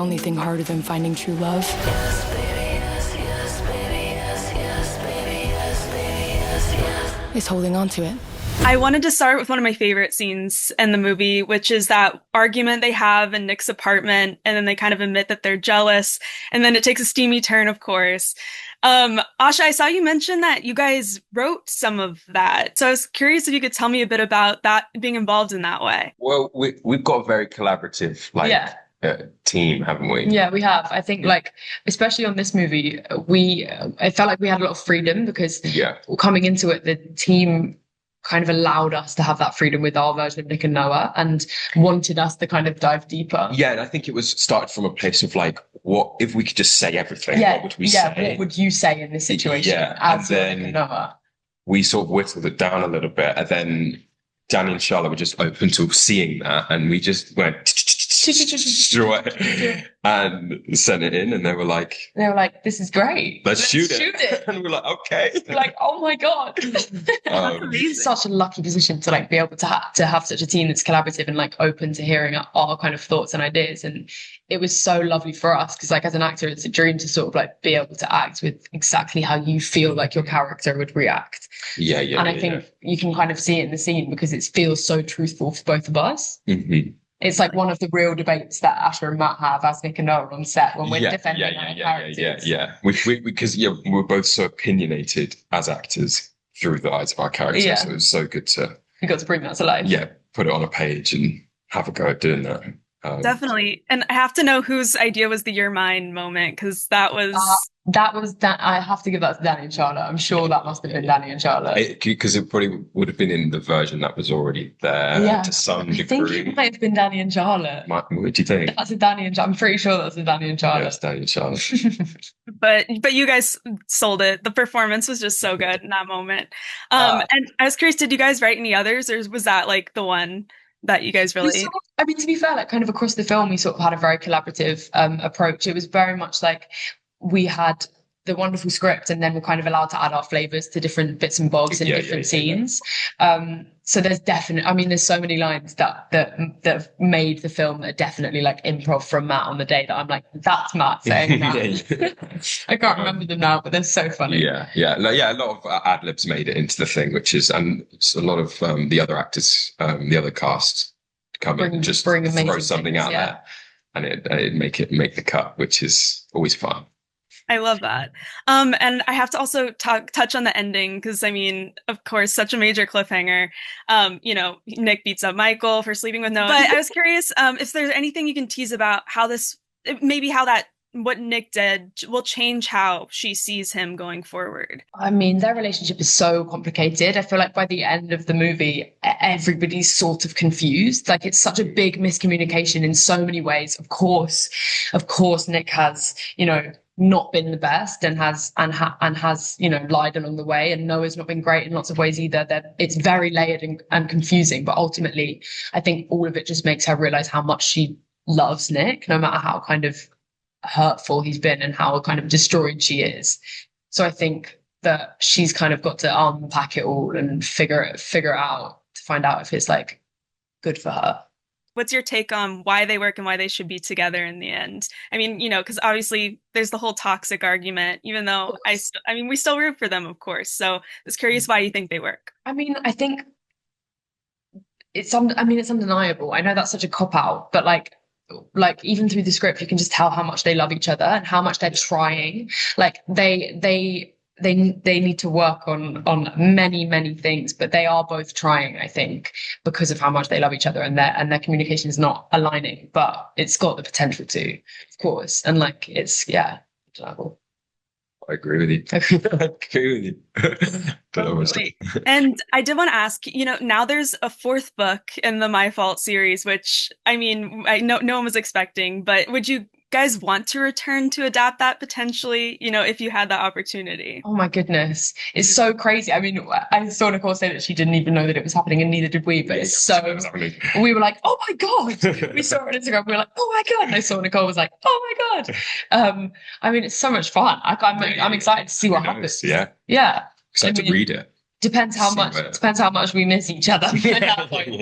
only thing harder than finding true love is holding on to it. I wanted to start with one of my favorite scenes in the movie, which is that argument they have in Nick's apartment, and then they kind of admit that they're jealous, and then it takes a steamy turn, of course. Asha, I saw you mention that you guys wrote some of that. So I was curious if you could tell me a bit about that, being involved in that way. Well, we've got a very collaborative, team, haven't we? Yeah, we have. I think, especially on this movie, I felt like we had a lot of freedom because coming into it, the team kind of allowed us to have that freedom with our version of Nick and Noah and wanted us to kind of dive deeper. Yeah, and I think it was started from a place of what if we could just say everything? What would we say? What would you say in this situation? Yeah, as and then Nick and Noah? We sort of whittled it down a little bit, and then Danny and Charlotte were just open to seeing that, and we just went and sent it in, and they were like, this is great, let's shoot it. And we're like, okay. We're like, oh my god. It's such a lucky position to be able to have such a team that's collaborative and open to hearing our kind of thoughts and ideas. And it was so lovely for us because as an actor, it's a dream to sort of be able to act with exactly how you feel like your character would react. And I think you can kind of see it in the scene because it feels so truthful for both of us. Mm-hmm. It's one of the real debates that Asha and Matt have as Nick and Noah on set when we're defending our characters. Because we're both so opinionated as actors through the eyes of our characters. Yeah. So it was so good to... We got to bring that to life. Yeah, put it on a page and have a go at doing that. Definitely. And I have to know whose idea was the "you're mine" moment, because that was... I have to give that to Danny and Charlotte. I'm sure that must have been Danny and Charlotte. Because it probably would have been in the version that was already there to some degree. I think it might have been Danny and Charlotte. What do you think? That's a Danny and Charlotte. I'm pretty sure that's a Danny and Charlotte. Yeah, it's Danny and Charlotte. But you guys sold it. The performance was just so good in that moment. And I was curious, did you guys write any others, or was that the one that you guys really... to be fair, kind of across the film, we sort of had a very collaborative approach. It was very much we had the wonderful script and then we're kind of allowed to add our flavors to different bits and bobs in different scenes. So there's there's so many lines that have made the film that are definitely improv from Matt on the day that I'm that's Matt saying that. I can't remember them now, but they're so funny. A lot of ad libs made it into the thing, and a lot of the other actors, the other cast come in and just throw something out there, and it make the cut, which is always fun. I love that. And I have to also touch on the ending because, of course, such a major cliffhanger. Nick beats up Michael for sleeping with Noah. But I was curious if there's anything you can tease about what Nick did will change how she sees him going forward. Their relationship is so complicated. I feel by the end of the movie, everybody's sort of confused. It's such a big miscommunication in so many ways. Of course, Nick has, not been the best and has lied along the way, and Noah's not been great in lots of ways either. It's very layered and confusing, but ultimately I think all of it just makes her realize how much she loves Nick, no matter how kind of hurtful he's been and how kind of destroyed she is. So I think that she's kind of got to unpack it all and figure it out to find out if it's good for her. What's your take on why they work and why they should be together in the end? Because obviously there's the whole toxic argument, even though we still root for them, of course. So I was curious why you think they work. I think it's undeniable. I know that's such a cop-out, but even through the script, you can just tell how much they love each other and how much they're trying. They need to work on many things, but they are both trying, I think, because of how much they love each other, and their communication is not aligning, but it's got the potential to, of course. And it's undeniable. I agree with you. And I did want to ask, now there's a fourth book in the My Fault series, which I know no one was expecting, but would you guys want to return to adapt that potentially, if you had that opportunity? Oh my goodness. It's so crazy. I saw Nicole say that she didn't even know that it was happening, and neither did we, but we were like, oh my God. We saw it on Instagram. We were like, oh my God. And I saw Nicole was like, oh my God. It's so much fun. I'm excited to see what happens. Yeah. Yeah. Excited to read it. Depends how much we miss each other at that point.